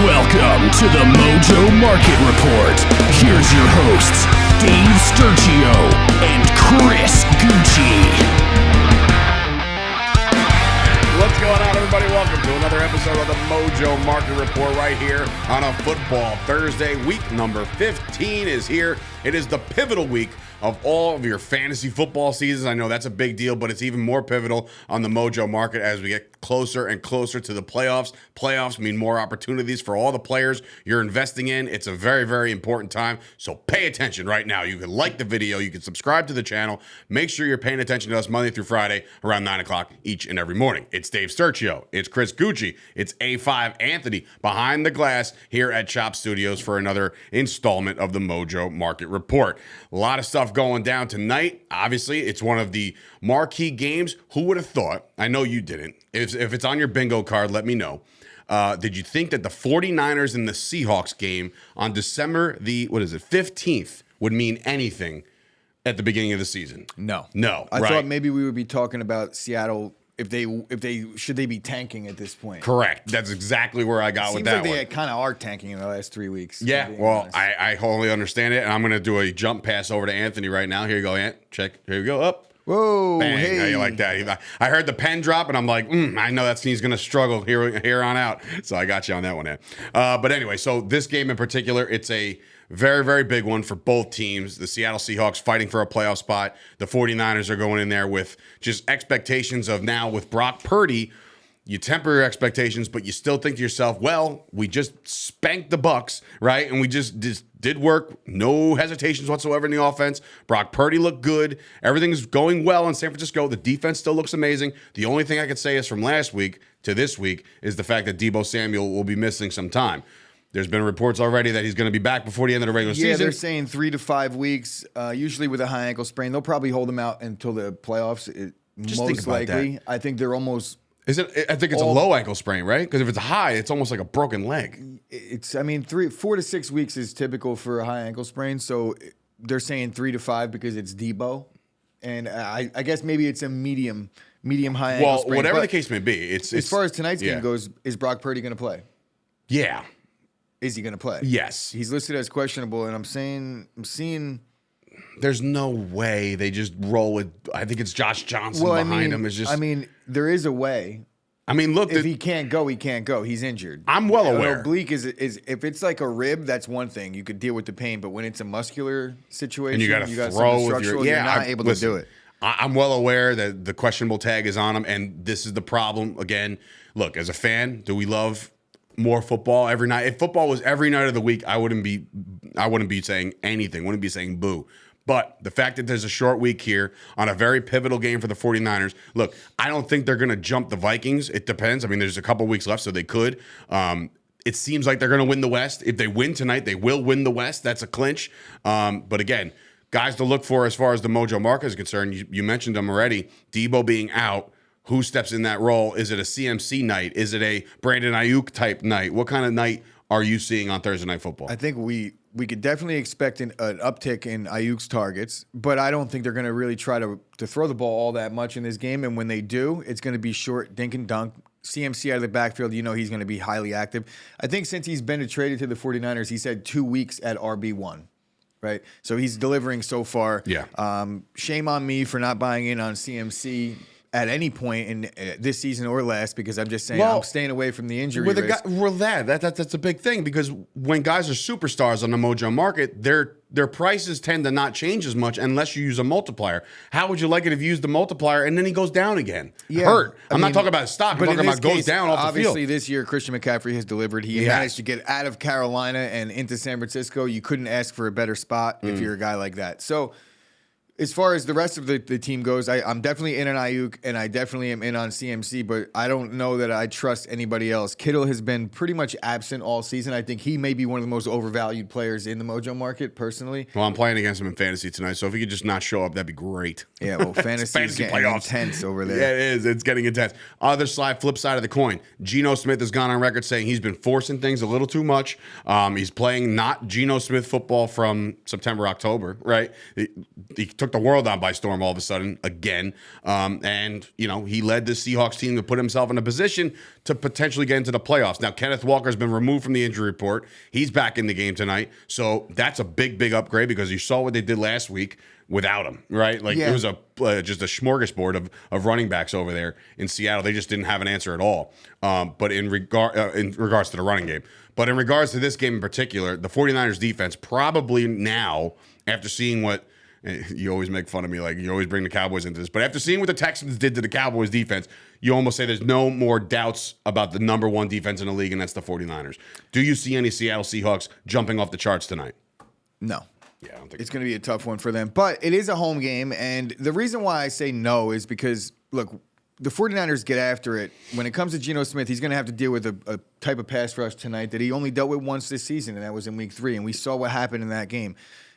Welcome to the Mojo Market Report. Here's your hosts, Dave Sturchio and Chris Gueci. What's going on, everybody? Welcome to another episode of the Mojo Market Report right here on a football Thursday. Week number 15 is here. It is the pivotal week of all of your fantasy football seasons. I know that's a big deal, but it's even more pivotal on the Mojo Market as we get closer and closer to the playoffs. Playoffs mean more opportunities for all the players you're investing in. It's a very, very important time, so pay attention right now. You can like the video, you can subscribe to the channel. Make sure you're paying attention to us Monday through Friday around 9 o'clock each and every morning. It's Dave Sturchio, it's Chris Gueci, it's A5 Anthony behind the glass here at Chop Studios for another installment of the Mojo Market Report. A lot of stuff going down tonight. Obviously, it's one of the marquee games. Who would have thought? I know you didn't. If it's on your bingo card, let me know. Did you think that the 49ers and the Seahawks game on December the 15th would mean anything at the beginning of the season? No. I thought maybe we would be talking about Seattle if they should be tanking at this point. Correct. That's exactly where I got with that one. Seems like they kind of are tanking in the last 3 weeks. Yeah, well, I wholly understand it, and I'm going to do a jump pass over to Anthony right now. Here you go, Ant. Check. Here you go. Up. Whoa. Bang. Hey. How you like that? I heard the pen drop, and I'm like, I know that he's going to struggle here on out. So I got you on that one, Ant. But anyway, so this game in particular, it's a very, very big one for both teams. The Seattle Seahawks fighting for a playoff spot. The 49ers are going in there with just expectations of now with Brock Purdy. You temper your expectations, but you still think to yourself, well, we just spanked the Bucs, right? And we just did work. No hesitations whatsoever in the offense. Brock Purdy looked good. Everything's going well in San Francisco. The defense still looks amazing. The only thing I could say is from last week to this week is the fact that Deebo Samuel will be missing some time. There's been reports already that he's going to be back before the end of the regular season. Yeah, they're saying 3 to 5 weeks, usually with a high ankle sprain. They'll probably hold him out until the playoffs, most likely. That. I think they're almost... I think it's a low ankle sprain, right? Because if it's a high, it's almost like a broken leg. 4 to 6 weeks is typical for a high ankle sprain. So they're saying 3 to 5 because it's Deebo. And I guess maybe it's a medium high ankle sprain. Well, whatever the case may be. It's as far as tonight's game goes, is Brock Purdy going to play? Yeah. Is he going to play? Yes. He's listed as questionable, and I'm seeing. There's no way they just roll with. I think it's Josh Johnson behind him. It's just. There is a way. Look. If he can't go, he can't go. He's injured. I'm well aware. An oblique is if it's like a rib, that's one thing. You could deal with the pain, but when it's a muscular situation, and you got to throw with your. You're not able to do it. I'm well aware that the questionable tag is on him, and this is the problem. Again, look, as a fan, do we love more football every night? If football was every night of the week, I wouldn't be saying anything. Wouldn't be saying boo. But the fact that there's a short week here on a very pivotal game for the 49ers, look, I don't think they're going to jump the Vikings. It depends. There's a couple weeks left, so they could. It seems like they're going to win the West. If they win tonight, they will win the West. That's a clinch. But again, guys to look for as far as the Mojo Market is concerned, you mentioned them already. Deebo being out. Who steps in that role? Is it a CMC night? Is it a Brandon Ayuk type night? What kind of night are you seeing on Thursday Night Football? I think we could definitely expect an uptick in Ayuk's targets, but I don't think they're going to really try to throw the ball all that much in this game. And when they do, it's going to be short, dink and dunk. CMC out of the backfield, he's going to be highly active. I think since he's been traded to the 49ers, he's had 2 weeks at RB1. Right? So he's delivering so far. Yeah. Shame on me for not buying in on CMC at any point in this season or last, because I'm just saying I'm staying away from the injury risk. That's a big thing, because when guys are superstars on the Mojo Market, their prices tend to not change as much unless you use a multiplier. How would you like it if you used the multiplier and then he goes down again? Yeah. Hurt. I'm not talking about stock. I'm talking about goes down off the field. Obviously, this year, Christian McCaffery has delivered. He managed to get out of Carolina and into San Francisco. You couldn't ask for a better spot if you're a guy like that. So as far as the rest of the team goes, I'm definitely in on Ayuk, and I definitely am in on CMC, but I don't know that I trust anybody else. Kittle has been pretty much absent all season. I think he may be one of the most overvalued players in the Mojo Market, personally. Well, I'm playing against him in fantasy tonight, so if he could just not show up, that'd be great. Yeah, well, fantasy is getting intense over there. Yeah, it is. It's getting intense. Flip side of the coin. Geno Smith has gone on record saying he's been forcing things a little too much. He's playing not Geno Smith football from September, October, right? He took took the world on by storm all of a sudden again. And, he led the Seahawks team to put himself in a position to potentially get into the playoffs. Now, Kenneth Walker's been removed from the injury report. He's back in the game tonight. So that's a big, big upgrade because you saw what they did last week without him, right? Like it was just a smorgasbord of running backs over there in Seattle. They just didn't have an answer at all. But in regards to the running game. But in regards to this game in particular, the 49ers defense probably now, after seeing what you always make fun of me, like you always bring the Cowboys into this, but after seeing what the Texans did to the Cowboys defense, you almost say there's no more doubts about the number one defense in the league, and that's the 49ers. Do you see any Seattle Seahawks jumping off the charts tonight? No. Yeah, I don't think it's going to be a tough one for them. But it is a home game, and the reason why I say no is because, look, the 49ers get after it. When it comes to Geno Smith, he's going to have to deal with a type of pass rush tonight that he only dealt with once this season, and that was in Week 3, and we saw what happened in that game.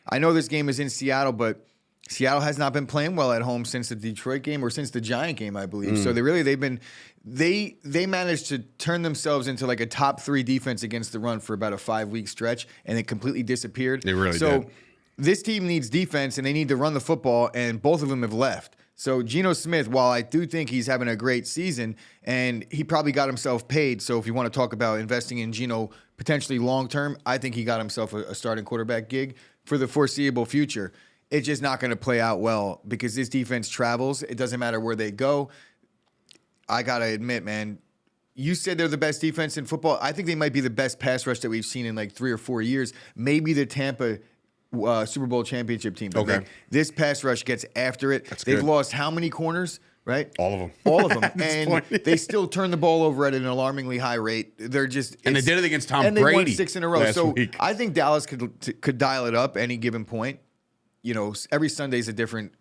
I know this game is in Seattle, but Seattle has not been playing well at home since the Detroit game or since the Giant game, I believe. So they managed to turn themselves into like a top 3 defense against the run for about a 5-week stretch, and it completely disappeared. They really did. This team needs defense, and they need to run the football, and both of them have left. So Geno Smith, while I do think he's having a great season, and he probably got himself paid, so if you want to talk about investing in Geno potentially long-term, I think he got himself a starting quarterback gig for the foreseeable future. It's just not going to play out well because this defense travels. It doesn't matter where they go. I got to admit, man, you said they're the best defense in football. I think they might be the best pass rush that we've seen in like 3 or 4 years. Maybe the Tampa Super Bowl championship team. But okay. This pass rush gets after it. They've lost how many corners? Right? All of them. All of them. And they still turn the ball over at an alarmingly high rate. They're just... And they did it against Tom Brady. And they won 6 in a row. So week. I think Dallas could dial it up any given point. Every Sunday's a different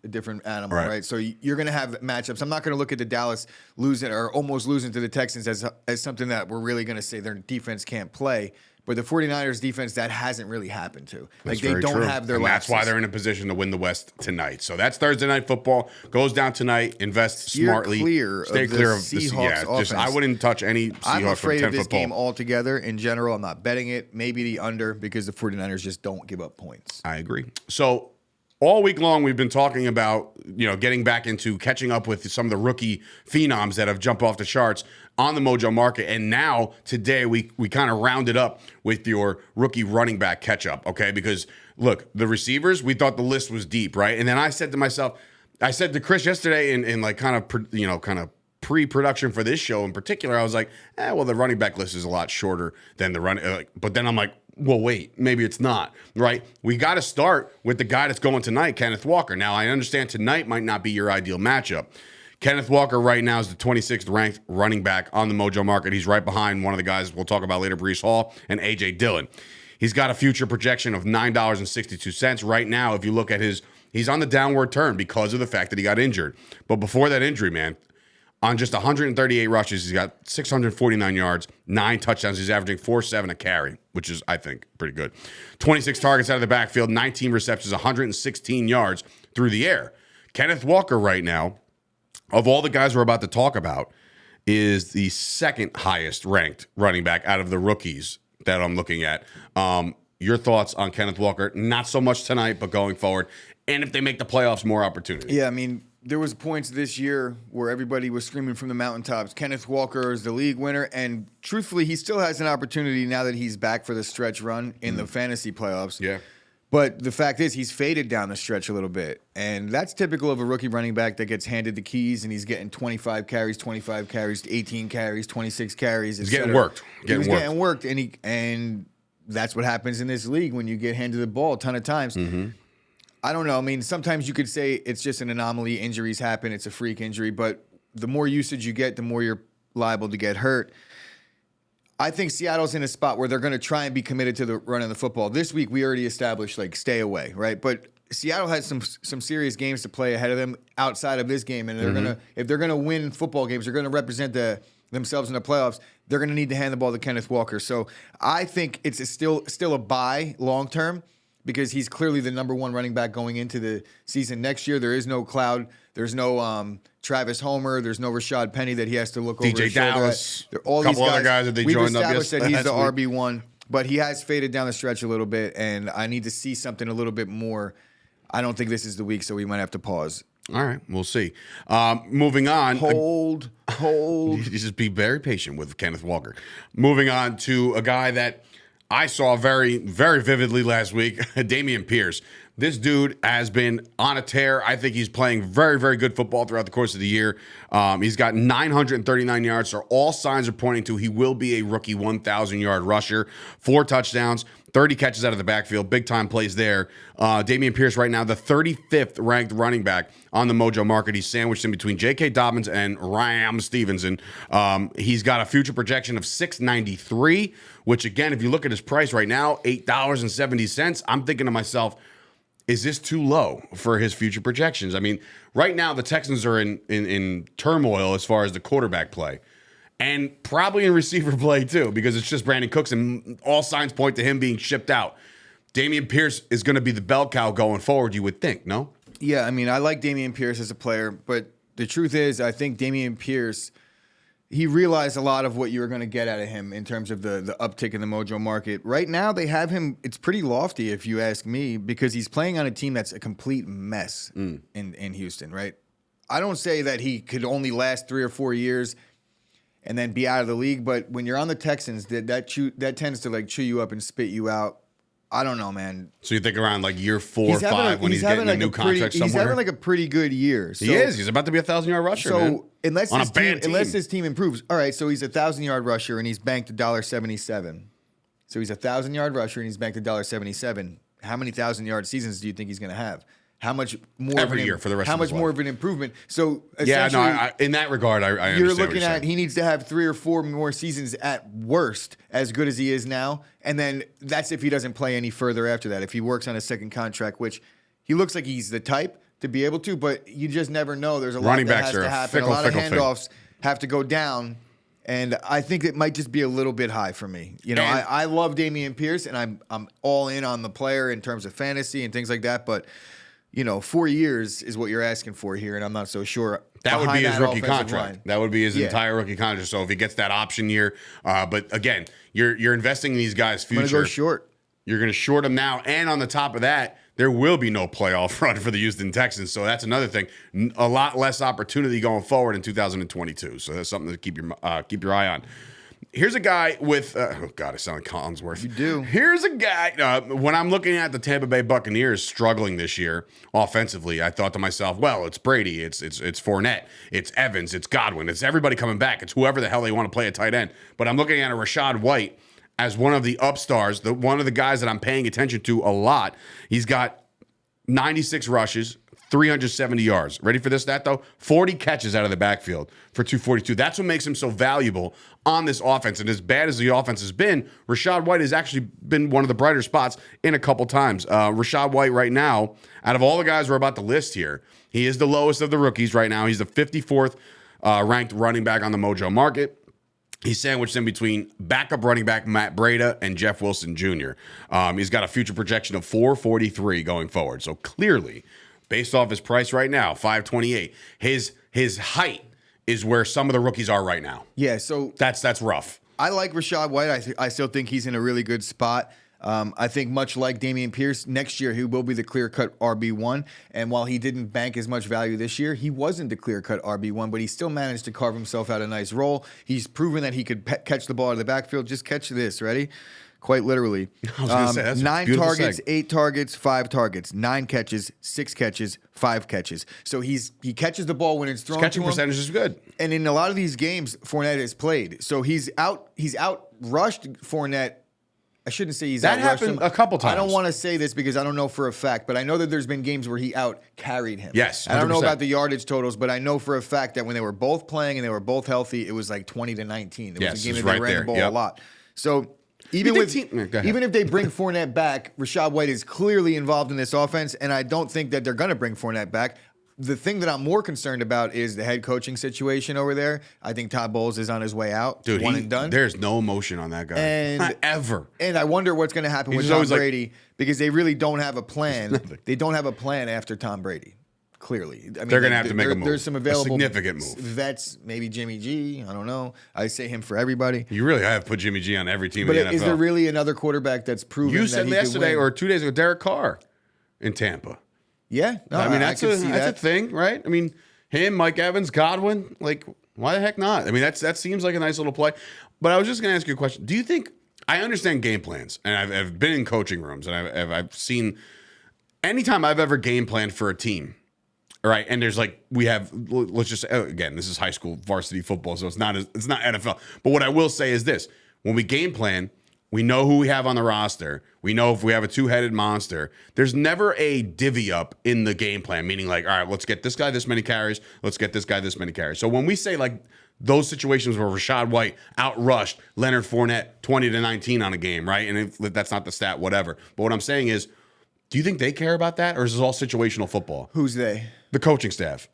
animal, right? So you're going to have matchups. I'm not going to look at the Dallas losing or almost losing to the Texans as something that we're really going to say their defense can't play. But the 49ers defense, that hasn't really happened to. That's they don't have their lapses. That's why they're in a position to win the West tonight. So that's Thursday Night Football. Goes down tonight. Invest smartly. Stay clear of the Seahawks offense. I wouldn't touch any Seahawks I'm afraid from 10 of this football. game altogether. In general, I'm not betting it. Maybe the under because the 49ers just don't give up points. I agree. So all week long, we've been talking about, getting back into catching up with some of the rookie phenoms that have jumped off the charts on the Mojo Market. And now, today, we kind of rounded up with your rookie running back catch-up, okay? Because, look, the receivers, we thought the list was deep, right? And then I said to Chris yesterday in like kind of pre-production for this show in particular, I was like, well, the running back list is a lot shorter than the running. But then I'm like, well, wait, maybe it's not, right? We got to start with the guy that's going tonight, Kenneth Walker. Now, I understand tonight might not be your ideal matchup. Kenneth Walker right now is the 26th ranked running back on the Mojo Market. He's right behind one of the guys we'll talk about later, Breece Hall and A.J. Dillon. He's got a future projection of $9.62. Right now, if you look at he's on the downward turn because of the fact that he got injured. But before that injury, man, on just 138 rushes, he's got 649 yards, 9 touchdowns. He's averaging 4.7 a carry, which is, I think, pretty good. 26 targets out of the backfield, 19 receptions, 116 yards through the air. Kenneth Walker right now, of all the guys we're about to talk about, is the second highest ranked running back out of the rookies that I'm looking at. Your thoughts on Kenneth Walker? Not so much tonight, but going forward. And if they make the playoffs, more opportunity. Yeah, I mean, there was points this year where everybody was screaming from the mountaintops, Kenneth Walker is the league winner. And truthfully, he still has an opportunity now that he's back for the stretch run in the fantasy playoffs. Yeah. But the fact is, he's faded down the stretch a little bit. And that's typical of a rookie running back that gets handed the keys and he's getting 25 carries, 18 carries, 26 carries. He's getting worked. Getting worked. And that's what happens in this league when you get handed the ball a ton of times. Mm-hmm. I don't know. I mean, sometimes you could say it's just an anomaly. Injuries happen. It's a freak injury. But the more usage you get, the more you're liable to get hurt. I think Seattle's in a spot where they're going to try and be committed to the run of the football. This week, we already established, stay away, right? But Seattle has some serious games to play ahead of them outside of this game. And they're if they're going to win football games, they're going to represent themselves in the playoffs, they're going to need to hand the ball to Kenneth Walker. So I think it's still a buy long term because he's clearly the number one running back going into the season next year. There is no cloud. There's no Travis Homer. There's no Rashad Penny that he has to look over his shoulder. Dallas. All couple these guys, other guys that they we've joined up established that he's the week. RB1, but he has faded down the stretch a little bit, and I need to see something a little bit more. I don't think this is the week, so we might have to pause. All right, we'll see. Moving on. Hold. You just be very patient with Kenneth Walker. Moving on to a guy that I saw very, very vividly last week, Dameon Pierce. This dude has been on a tear. I think he's playing very, very good football throughout the course of the year. He's got 939 yards, so all signs are pointing to he will be a rookie 1,000-yard rusher, 4 touchdowns, 30 catches out of the backfield, big-time plays there. Dameon Pierce right now, the 35th ranked running back on the Mojo Market. He's sandwiched in between J.K. Dobbins and Ram Stevenson. He's got a future projection of $693, which, again, if you look at his price right now, $8.70, I'm thinking to myself, is this too low for his future projections? I mean, right now the Texans are in turmoil as far as the quarterback play. And probably in receiver play, too, because it's just Brandon Cooks, and all signs point to him being shipped out. Dameon Pierce is going to be the bell cow going forward, you would think, no? Yeah, I mean, I like Dameon Pierce as a player, but the truth is I think Dameon Pierce, he realized a lot of what you were going to get out of him in terms of the uptick in the Mojo Market. Right now, they have him, it's pretty lofty, if you ask me, because he's playing on a team that's a complete mess in Houston, right? I don't say that he could only last 3 or 4 years and then be out of the league. But when you're on the Texans, that tends to like chew you up and spit you out. I don't know, man. So you think around like year 4 or 5 when he's getting a new contract somewhere? He's having like a pretty good year. So, he is. He's about to be a 1,000-yard rusher, man. Unless on his a bad team. Unless his team improves. All right, so he's a 1,000-yard rusher and he's banked $1.77. So he's a 1,000-yard rusher and he's banked $1.77. How many 1,000-yard seasons do you think he's going to have? How much more every year for the rest of his life? How much more of an improvement? So yeah, no, in that regard, I understand. You're looking at he needs to have 3 or 4 more seasons at worst as good as he is now, and then that's if he doesn't play any further after that. If he works on a second contract, which he looks like he's the type to be able to, but you just never know. There's a lot that has to happen. A lot of handoffs have to go down. And I think it might just be a little bit high for me. You know, I love Dameon Pierce, and I'm all in on the player in terms of fantasy and things like that, but. 4 years is what you're asking for here, and I'm not so sure. That would be his rookie contract. That would be his entire rookie contract. So if he gets that option year, but again, you're investing in these guys' future. I'm going to go short. You're going to short them now, and on the top of that, there will be no playoff run for the Houston Texans. So that's another thing. A lot less opportunity going forward in 2022. So that's something to keep your eye on. Here's a guy with, oh God, I sound like Collinsworth. You do. Here's a guy, when I'm looking at the Tampa Bay Buccaneers struggling this year offensively, I thought to myself, well, it's Brady, it's Fournette, it's Evans, it's Godwin, it's everybody coming back, it's whoever the hell they want to play at tight end. But I'm looking at a Rachaad White as one of the upstarts, one of the guys that I'm paying attention to a lot. He's got 96 rushes, 370 yards. Ready for this stat, though? 40 catches out of the backfield for 242. That's what makes him so valuable on this offense. And as bad as the offense has been, Rachaad White has actually been one of the brighter spots in a couple times. Rachaad White right now, out of all the guys we're about to list here, he is the lowest of the rookies right now. He's the 54th ranked running back on the Mojo Market. He's sandwiched in between backup running back Matt Breida and Jeff Wilson Jr. He's got a future projection of 443 going forward. So clearly, based off his price right now, 528, his height is where some of the rookies are right now. Yeah, so that's rough. I like Rachaad White. I still think he's in a really good spot. I think much like Dameon Pierce, next year he will be the clear-cut RB1. And while he didn't bank as much value this year, he wasn't the clear-cut RB1, but he still managed to carve himself out a nice role. He's proven that he could catch the ball out of the backfield. Just catch this, ready? Quite literally. I was going to say, that's 9 targets, 8 targets, 5 targets, 9 catches, 6 catches, 5 catches. So he catches the ball when it's thrown. His catching percentage is good. And in a lot of these games, Fournette has played. So he's out rushed Fournette. I shouldn't say he's that out rushed happened him. a couple times. I don't want to say this because I don't know for a fact, but I know that there's been games where he out carried him. Yes, 100%. I don't know about the yardage totals, but I know for a fact that when they were both playing and they were both healthy, it was like 20-19. It was a game that they ran the ball a lot. So even if they bring Fournette back, Rachaad White is clearly involved in this offense, and I don't think that they're going to bring Fournette back. The thing that I'm more concerned about is the head coaching situation over there. I think Todd Bowles is on his way out. Dude, one and done. There's no emotion on that guy. Not ever. And I wonder what's going to happen with Tom Brady because they really don't have a plan. They don't have a plan after Tom Brady. Clearly, I mean, they're going to have to make a move. There's some available significant move. Vets, maybe Jimmy G. I don't know. I say him for everybody. You really have put Jimmy G on every team in the NFL. Is there really another quarterback that's proven? You said yesterday or 2 days ago, Derek Carr in Tampa. Yeah, no, I mean, that's a that. thing, right? I mean, him, Mike Evans, Godwin, like, why the heck not? I mean, that seems like a nice little play. But I was just going to ask you a question. Do you think, I understand game plans, and I've been in coaching rooms, and I've seen, anytime I've ever game planned for a team, all right, and there's like, let's just say, again, this is high school varsity football, so it's not NFL. But what I will say is this. When we game plan, we know who we have on the roster. We know if we have a two-headed monster. There's never a divvy up in the game plan, meaning like, all right, let's get this guy this many carries. Let's get this guy this many carries. So when we say like those situations where Rachaad White outrushed Leonard Fournette 20-19 on a game, right? And if that's not the stat, whatever. But what I'm saying is, do you think they care about that, or is this all situational football? Who's they? The coaching staff.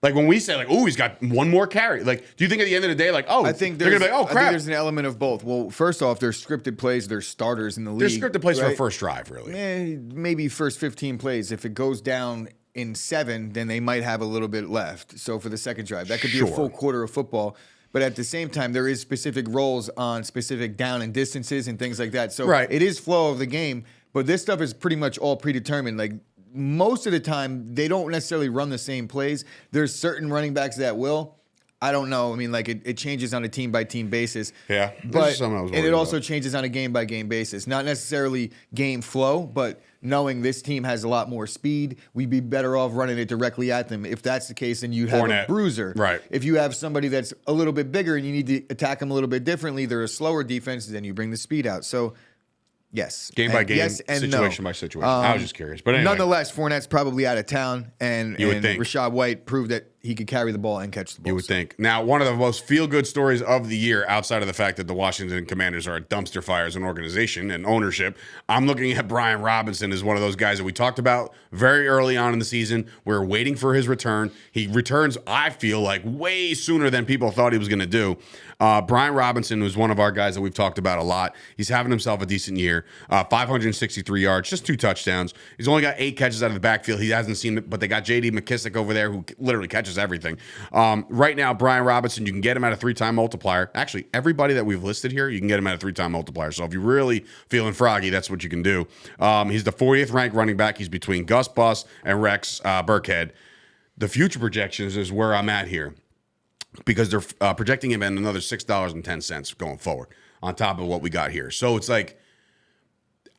Like when we say like, oh, he's got one more carry. Like, do you think at the end of the day, like, oh, I think they're gonna be like, oh, crap. I think there's an element of both. Well, first off, there's scripted plays. There's starters in the league. There's scripted plays right? for a first drive, really. Maybe first 15 plays. If it goes down in 7, then they might have a little bit left. So for the second drive, that could be a full quarter of football. But at the same time, there is specific roles on specific down and distances and things like that. So it is flow of the game. But this stuff is pretty much all predetermined. Like, most of the time, they don't necessarily run the same plays. There's certain running backs that will. I don't know. I mean, like, it changes on a team-by-team basis. Yeah. But and it also changes on a game-by-game basis. Not necessarily game flow, but knowing this team has a lot more speed, we'd be better off running it directly at them. If that's the case, then you'd have a bruiser. Right. If you have somebody that's a little bit bigger and you need to attack them a little bit differently, they're a slower defense, then you bring the speed out. So, yes. Game by game, situation by situation. I was just curious. But anyway. Nonetheless, Fournette's probably out of town, and Rachaad White proved that he could carry the ball and catch the ball. You would think. Now, one of the most feel-good stories of the year, outside of the fact that the Washington Commanders are a dumpster fire as an organization and ownership, I'm looking at Brian Robinson as one of those guys that we talked about very early on in the season. We're waiting for his return. He returns, I feel like, way sooner than people thought he was going to do. Brian Robinson was one of our guys that we've talked about a lot. He's having himself a decent year. 563 yards, just 2 touchdowns. He's only got 8 catches out of the backfield. He hasn't seen it, but they got J.D. McKissick over there who literally catches everything. Right now, Brian Robinson, you can get him at a 3-time multiplier. Actually, everybody that we've listed here, you can get him at a 3-time multiplier. So if you're really feeling froggy, that's what you can do. He's the 40th ranked running back. He's between Gus Bus and Rex Burkhead. The future projections is where I'm at here, because they're projecting him at another $6.10 going forward on top of what we got here. So it's like,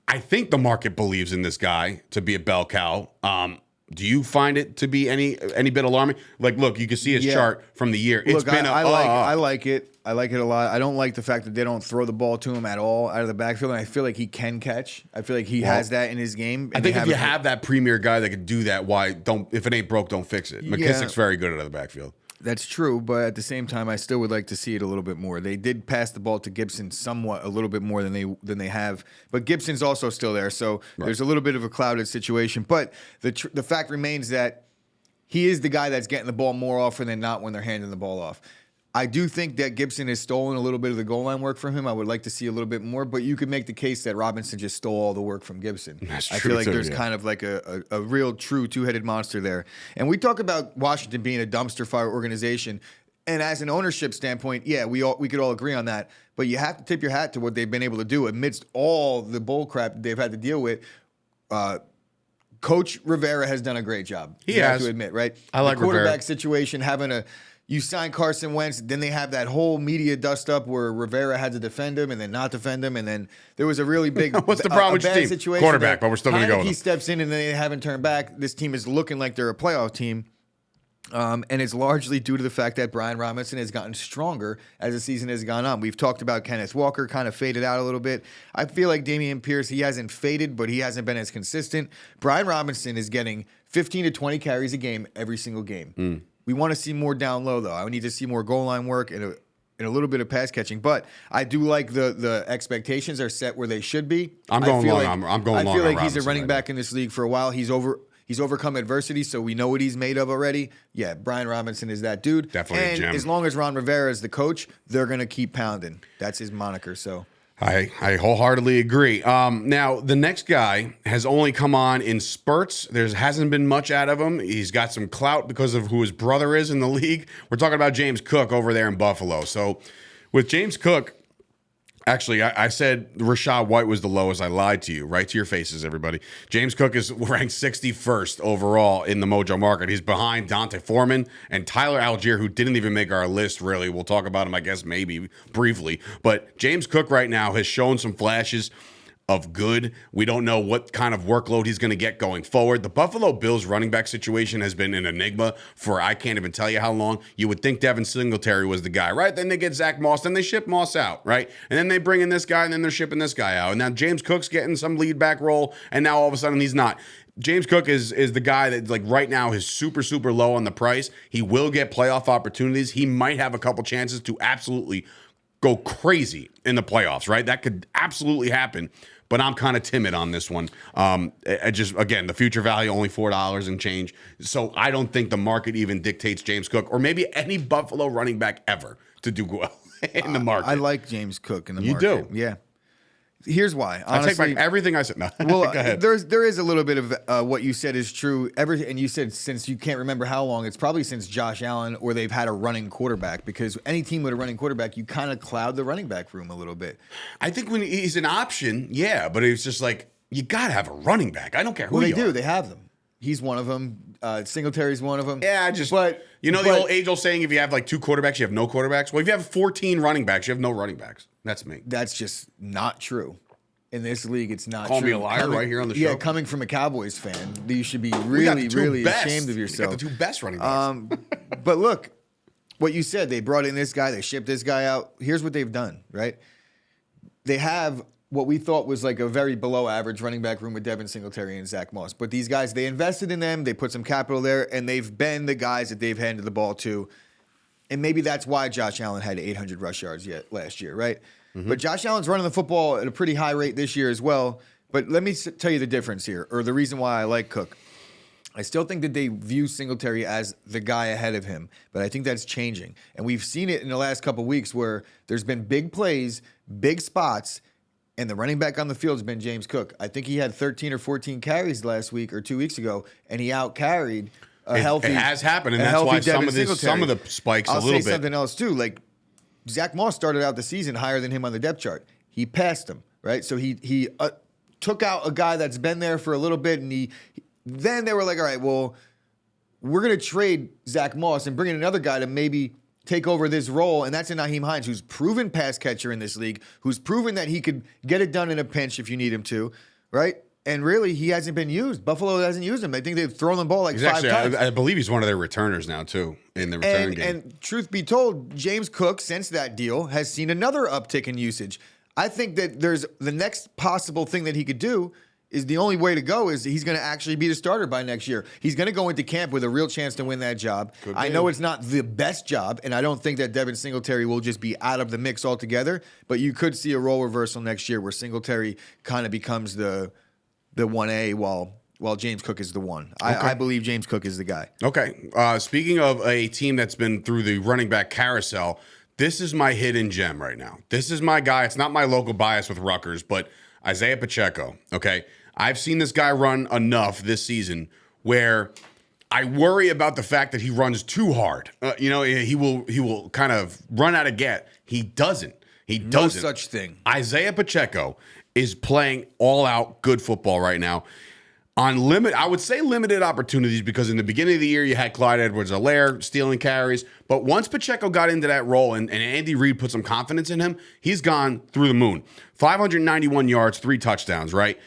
I think the market believes in this guy to be a bell cow. Do you find it to be any bit alarming? Like, look, you can see his chart from the year. It's been I like it. I like it a lot. I don't like the fact that they don't throw the ball to him at all out of the backfield, and I feel like he can catch. I feel like he has that in his game. I think if you have that premier guy that can do that, if it ain't broke, don't fix it. McKissick's very good out of the backfield. That's true, but at the same time, I still would like to see it a little bit more. They did pass the ball to Gibson somewhat, a little bit more than they have, but Gibson's also still there, so there's a little bit of a clouded situation. But the fact remains that he is the guy that's getting the ball more often than not when they're handing the ball off. I do think that Gibson has stolen a little bit of the goal line work from him. I would like to see a little bit more, but you could make the case that Robinson just stole all the work from Gibson. That's true. I feel like there's kind of like a real true two-headed monster there. And we talk about Washington being a dumpster fire organization. And as an ownership standpoint, yeah, we could all agree on that. But you have to tip your hat to what they've been able to do amidst all the bull crap that they've had to deal with. Coach Rivera has done a great job. He has. You have to admit, right? I like the quarterback Rivera. Situation, you sign Carson Wentz, then they have that whole media dust up where Rivera had to defend him and then not defend him, and then there was a really big What's the problem with your team? Situation. Quarterback, but we're still going to go with him. He steps in and then they haven't turned back. This team is looking like they're a playoff team. And it's largely due to the fact that Brian Robinson has gotten stronger as the season has gone on. We've talked about Kenneth Walker kind of faded out a little bit. I feel like Dameon Pierce, he hasn't faded, but he hasn't been as consistent. Brian Robinson is getting 15 to 20 carries a game every single game. We want to see more down low, though. I need to see more goal line work and a little bit of pass catching. But I do like the expectations are set where they should be. I'm going long. I'm going long. I feel like he's a Robinson running back in this league for a while. He's overcome adversity, so we know what he's made of already. Yeah, Brian Robinson is that dude. Definitely a gem. And as long as Ron Rivera is the coach, they're going to keep pounding. That's his moniker, so. I wholeheartedly agree. Now, the next guy has only come on in spurts. There hasn't been much out of him. He's got some clout because of who his brother is in the league. We're talking about James Cook over there in Buffalo. So with James Cook, Actually, I said Rachaad White was the lowest. I lied to you. Right to your faces, everybody. James Cook is ranked 61st overall in the Mojo Market. He's behind Dante Foreman and Tyler Algier, who didn't even make our list, really. We'll talk about him, I guess, maybe briefly. But James Cook right now has shown some flashes of good. We don't know what kind of workload he's going to get going forward. The Buffalo Bills running back situation has been an enigma for I can't even tell you how long. You would think Devin Singletary was the guy, right? Then they get Zach Moss, then they ship Moss out, right? And then they bring in this guy, and then they're shipping this guy out. And now James Cook's getting some lead back role, and now all of a sudden he's not. James Cook is the guy that, like, right now is super, super low on the price. He will get playoff opportunities. He might have a couple chances to absolutely go crazy in the playoffs, right? That could absolutely happen. But I'm kind of timid on this one. Again, the future value only $4 and change. So I don't think the market even dictates James Cook or maybe any Buffalo running back ever to do well in the market. I like James Cook in the market. You do? Yeah. Here's why. Honestly, I take back everything I said. No, well, go ahead. there is a little bit of what you said is true. And you said since you can't remember how long, it's probably since Josh Allen or they've had a running quarterback, because any team with a running quarterback, you kind of cloud the running back room a little bit. I think when he's an option, yeah, but it's just like you got to have a running back. I don't care who they you do. are. They have them. He's one of them. Singletary's one of them. Yeah, but the old age-old saying, if you have like 2 quarterbacks, you have no quarterbacks. Well, if you have 14 running backs, you have no running backs. That's me. That's just not true. In this league, it's not true. Call me a liar right here on the show. Yeah, coming from a Cowboys fan, you should be really ashamed of yourself. We got the 2 best running backs. But look, what you said, they brought in this guy, they shipped this guy out. Here's what they've done, right? They have what we thought was like a very below average running back room with Devin Singletary and Zach Moss. But these guys, they invested in them, they put some capital there, and they've been the guys that they've handed the ball to. And maybe that's why Josh Allen had 800 rush yards last year, right? Mm-hmm. But Josh Allen's running the football at a pretty high rate this year as well. But let me tell you the difference here, or the reason why I like Cook. I still think that they view Singletary as the guy ahead of him, but I think that's changing. And we've seen it in the last couple of weeks where there's been big plays, big spots, and the running back on the field has been James Cook. I think he had 13 or 14 carries last week or 2 weeks ago, and he out-carried a healthy. It has happened, and that's why some of the spikes a little bit. I'll say something else too. Like Zach Moss started out the season higher than him on the depth chart. He passed him, right? So he took out a guy that's been there for a little bit, and then they were like, all right, well, we're going to trade Zach Moss and bring in another guy to maybe take over this role, and that's in Nyheim Hines, who's proven pass catcher in this league, who's proven that he could get it done in a pinch if you need him to, right? And really, he hasn't been used. Buffalo hasn't used him. I think they've thrown the ball like 5 times. I believe he's one of their returners now, too, in the return game. And truth be told, James Cook, since that deal, has seen another uptick in usage. I think that there's the next possible thing that he could do is the only way to go is he's going to actually be the starter by next year. He's going to go into camp with a real chance to win that job. I know it's not the best job, and I don't think that Devin Singletary will just be out of the mix altogether, but you could see a role reversal next year where Singletary kind of becomes the 1A while James Cook is the 1. Okay. I believe James Cook is the guy. Okay. Speaking of a team that's been through the running back carousel, this is my hidden gem right now. This is my guy. It's not my local bias with Rutgers, but Isaiah Pacheco. Okay. I've seen this guy run enough this season where I worry about the fact that he runs too hard. He will kind of run out of gas. He doesn't. No such thing. Isaiah Pacheco is playing all out good football right now on limited opportunities, because in the beginning of the year you had Clyde Edwards-Helaire stealing carries, but once Pacheco got into that role and Andy Reid put some confidence in him, he's gone through the moon. 591 yards, 3 touchdowns, right?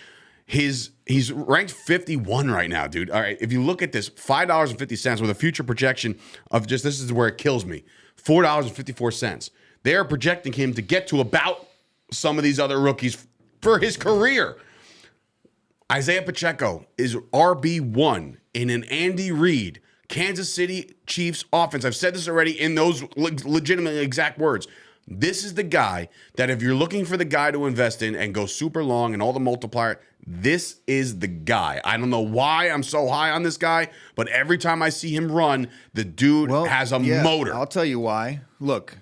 He's ranked 51 right now, dude. All right, if you look at this, $5.50 with a future projection of this is where it kills me, $4.54. They are projecting him to get to about some of these other rookies for his career. Isaiah Pacheco is RB1 in an Andy Reid, Kansas City Chiefs offense. I've said this already in those legitimate exact words. This is the guy that if you're looking for the guy to invest in and go super long and all the multiplier, this is the guy. I don't know why I'm so high on this guy, but every time I see him run, the dude has a motor. I'll tell you why. Look,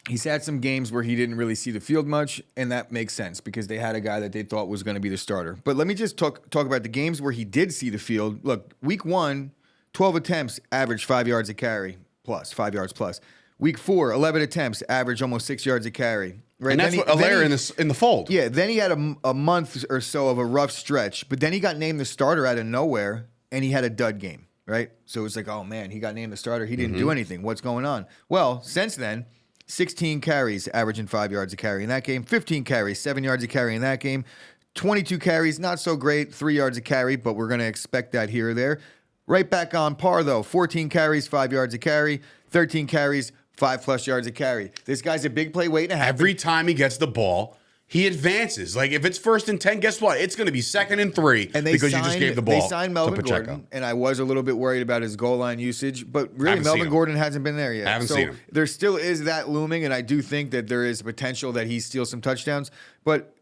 he's had some games where he didn't really see the field much, and that makes sense because they had a guy that they thought was going to be the starter. But let me just talk about the games where he did see the field. Look, week 1, 12 attempts, average 5 yards a carry, 5 yards plus. Week 4, 11 attempts, average almost 6 yards a carry. Right? And that's a layer in the fold. Yeah, then he had a month or so of a rough stretch, but then he got named the starter out of nowhere, and he had a dud game, right? So it was like, oh, man, he got named the starter. He didn't do anything. What's going on? Well, since then, 16 carries, averaging 5 yards a carry in that game. 15 carries, 7 yards a carry in that game. 22 carries, not so great, 3 yards a carry, but we're going to expect that here or there. Right back on par, though. 14 carries, 5 yards a carry. 13 carries, 5+ yards a carry. This guy's a big play waiting to happen. Every time he gets the ball, he advances. Like, if it's 1st and 10, guess what? It's going to be 2nd and 3 because you just gave the ball They signed Melvin Gordon, and I was a little bit worried about his goal line usage, but really Melvin Gordon hasn't been there yet. I haven't seen him. There still is that looming, and I do think that there is potential that he steals some touchdowns, but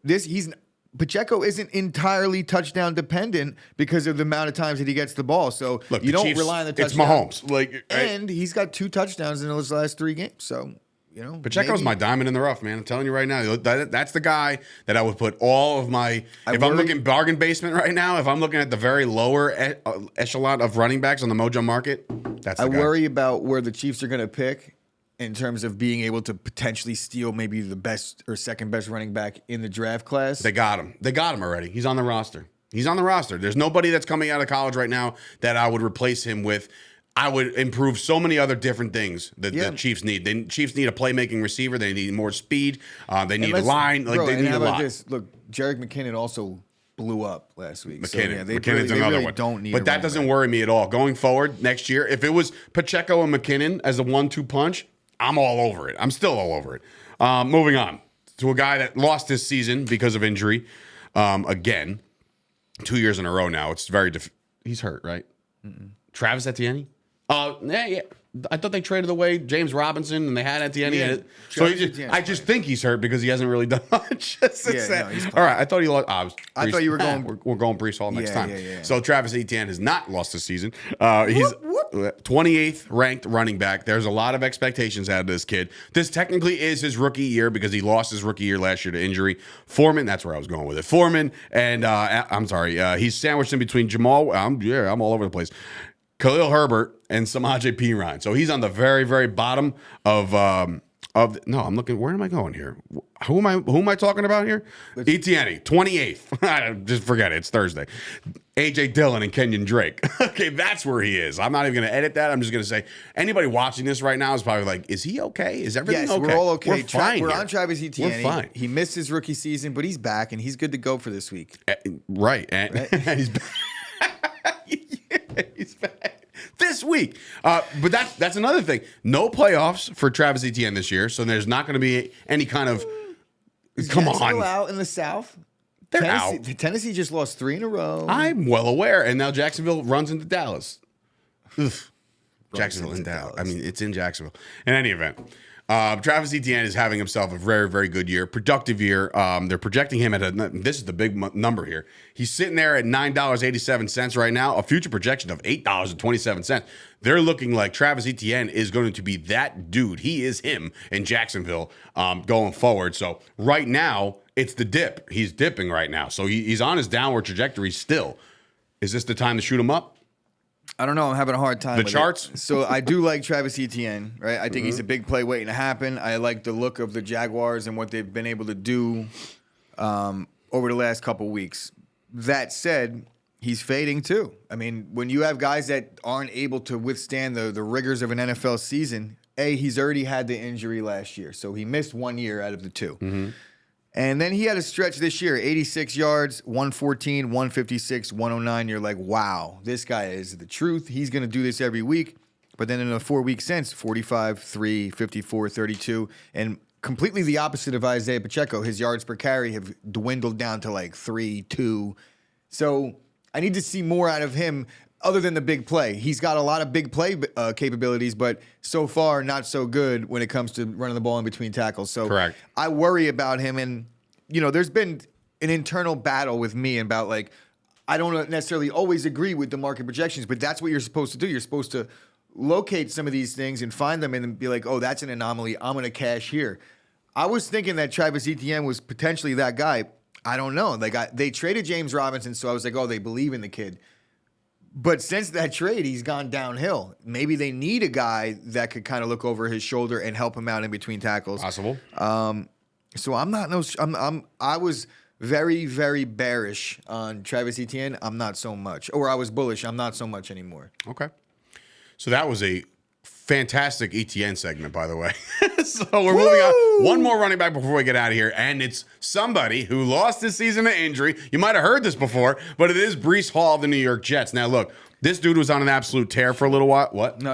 Pacheco isn't entirely touchdown dependent because of the amount of times that he gets the ball. So look, you don't Chiefs, rely on the touchdown. It's Mahomes. And he's got 2 touchdowns in those last 3 games. So, Pacheco's my diamond in the rough, man. I'm telling you right now. That's the guy that I would put all of my I'm looking bargain basement right now, if I'm looking at the very lower echelon of running backs on the Mojo Market, that's the guy. I worry about where the Chiefs are going to pick in terms of being able to potentially steal maybe the best or second best running back in the draft class. They got him. They got him already. He's on the roster. There's nobody that's coming out of college right now that I would replace him with. I would improve so many other different things that the Chiefs need. The Chiefs need a playmaking receiver. They need more speed. They need a line. They need a lot. Look, Jerick McKinnon also blew up last week. McKinnon's another one. Don't need but that doesn't worry me at all. Going forward next year, if it was Pacheco and McKinnon as a 1-2 punch, I'm all over it. I'm still all over it. Moving on to a guy that lost his season because of injury. Again, 2 years in a row now. It's he's hurt, right? Travis Etienne? Yeah. I thought they traded away James Robinson and they had Etienne. Yeah, so I just think he's hurt because he hasn't really done much. All right. I thought he lost. I thought you were going. We're going Breece Hall next time. Yeah. So Travis Etienne has not lost this season. He's 28th ranked running back. There's a lot of expectations out of this kid. This technically is his rookie year because he lost his rookie year last year to injury. Foreman, that's where I was going with it. Foreman and I'm sorry. He's sandwiched in between Jamal. I'm all over the place. Khalil Herbert and Samaje Perine. So he's on the very, very bottom of no, I'm looking, where am I going here? Who am I talking about here? Etienne, 28th. Just forget it. It's Thursday. AJ Dillon and Kenyon Drake. Okay, that's where he is. I'm not even going to edit that. I'm just going to say anybody watching this right now is probably like, is he okay? Is everything okay? We're all okay. We're fine. We're on Travis Etienne. We're fine. He missed his rookie season, but he's back and he's good to go for this week. Right. And he's back. He's back this week. But that's another thing. No playoffs for Travis Etienne this year, so there's not going to be any kind of. Come on, out in the South. They're out. Tennessee just lost 3 in a row. I'm well aware, and now Jacksonville runs into Dallas. Jacksonville in Dallas. I mean, it's in Jacksonville. In any event. Travis Etienne is having himself a very, very good year, productive year. They're projecting him this is the big number here. He's sitting there at $9.87 right now, a future projection of $8.27. They're looking like Travis Etienne is going to be that dude. He is him in Jacksonville going forward. So right now, it's the dip. He's dipping right now. So he's on his downward trajectory still. Is this the time to shoot him up? I don't know. I'm having a hard time with charts. So I do like Travis Etienne, right? I think he's a big play waiting to happen. I like the look of the Jaguars and what they've been able to do over the last couple weeks. That said, he's fading too. I mean, when you have guys that aren't able to withstand the rigors of an NFL season, he's already had the injury last year. So he missed 1 year out of the 2. Mm-hmm. And then he had a stretch this year, 86 yards, 114, 156, 109. You're like, wow, this guy is the truth. He's going to do this every week. But then in a 4-week sense, 45, 3, 54, 32. And completely the opposite of Isaiah Pacheco. His yards per carry have dwindled down to like 3, 2. So I need to see more out of him other than the big play. He's got a lot of big play capabilities, but so far not so good when it comes to running the ball in between tackles. So correct. I worry about him. And, there's been an internal battle with me about, like, I don't necessarily always agree with the market projections, but that's what you're supposed to do. You're supposed to locate some of these things and find them and be like, oh, that's an anomaly. I'm going to cash here. I was thinking that Travis Etienne was potentially that guy. I don't know. They traded James Robinson, so I was like, oh, they believe in the kid. But since that trade, he's gone downhill. Maybe they need a guy that could kind of look over his shoulder and help him out in between tackles. Possible. So I was very, very bearish on Travis Etienne. I'm not so much. Or I was bullish. I'm not so much anymore. Okay. So that was a fantastic ETN segment, by the way. So we're moving on. One more running back before we get out of here, and it's somebody who lost this season to injury. You might have heard this before, but it is Breece Hall of the New York Jets. Now, look, this dude was on an absolute tear for a little while. What? No.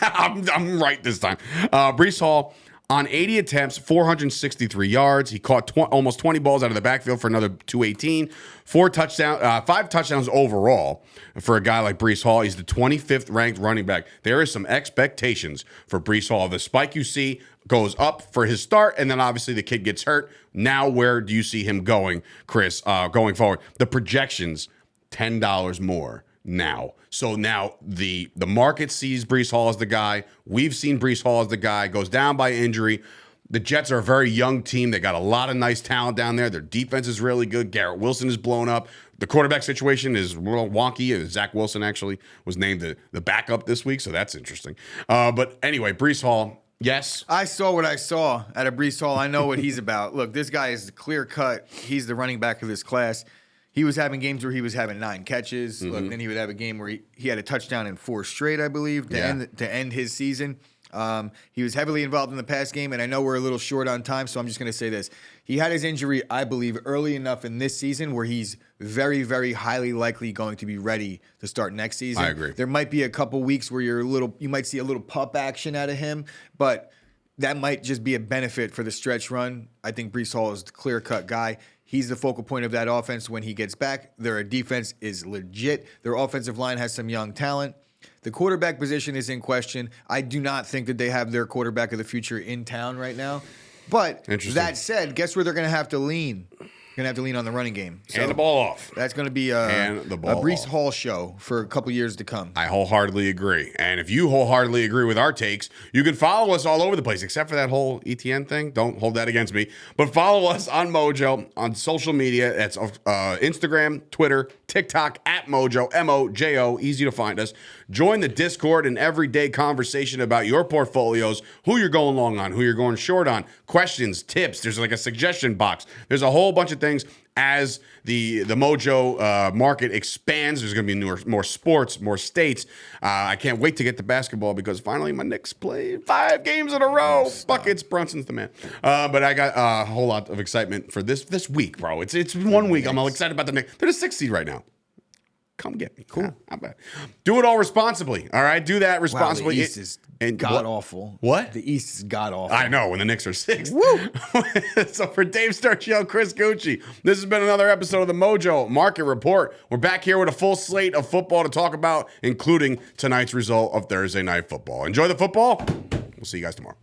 I'm right this time. Breece Hall, on 80 attempts, 463 yards. He caught almost 20 balls out of the backfield for another 218. 5 touchdowns overall for a guy like Breece Hall. He's the 25th ranked running back. There is some expectations for Breece Hall. The spike you see goes up for his start, and then obviously the kid gets hurt. Now where do you see him going, Chris, going forward? The projections, $10 more now. So now the market sees Breece Hall as the guy. We've seen Breece Hall as the guy. Goes down by injury. The Jets are a very young team. They got a lot of nice talent down there. Their defense is really good. Garrett Wilson is blown up. The quarterback situation is a little wonky. Zach Wilson actually was named the backup this week, so that's interesting. But anyway, Breece Hall, yes. I saw what I saw out of Breece Hall. I know what he's about. Look, this guy is clear cut. He's the running back of this class. He was having games where he was having 9 catches. Mm-hmm. Look, then he would have a game where he had a touchdown in 4 straight, I believe, to end his season. He was heavily involved in the pass game, and I know we're a little short on time, so I'm just going to say this. He had his injury, I believe, early enough in this season where he's very, very highly likely going to be ready to start next season. I agree. There might be a couple weeks where you might see a little pup action out of him, but that might just be a benefit for the stretch run. I think Breece Hall is the clear-cut guy. He's the focal point of that offense when he gets back. Their defense is legit. Their offensive line has some young talent. The quarterback position is in question. I do not think that they have their quarterback of the future in town right now. But that said, guess where they're going to have to lean? Going to have to lean on the running game. So hand the ball off. That's going to be a Breece Hall show for a couple years to come. I wholeheartedly agree. And if you wholeheartedly agree with our takes, you can follow us all over the place, except for that whole ETN thing. Don't hold that against me. But follow us on Mojo, on social media. That's Instagram, Twitter, TikTok, at Mojo, MOJO. Easy to find us. Join the Discord and everyday conversation about your portfolios, who you're going long on, who you're going short on, questions, tips. There's like a suggestion box. There's a whole bunch of things. As the Mojo market expands, there's going to be more sports, more states. I can't wait to get to basketball because finally my Knicks played 5 games in a row. Buckets, Brunson's the man. But I got a whole lot of excitement for this week, bro. It's 1 week. I'm all excited about the Knicks. They're the 6th seed right now. Come get me. Cool. Do it all responsibly. All right? Do that responsibly. Wow, the East is god-awful. What? The East is god-awful. I know, when the Knicks are 6th. Woo! So for Dave Sturchio, Chris Gueci, this has been another episode of the Mojo Market Report. We're back here with a full slate of football to talk about, including tonight's result of Thursday Night Football. Enjoy the football. We'll see you guys tomorrow.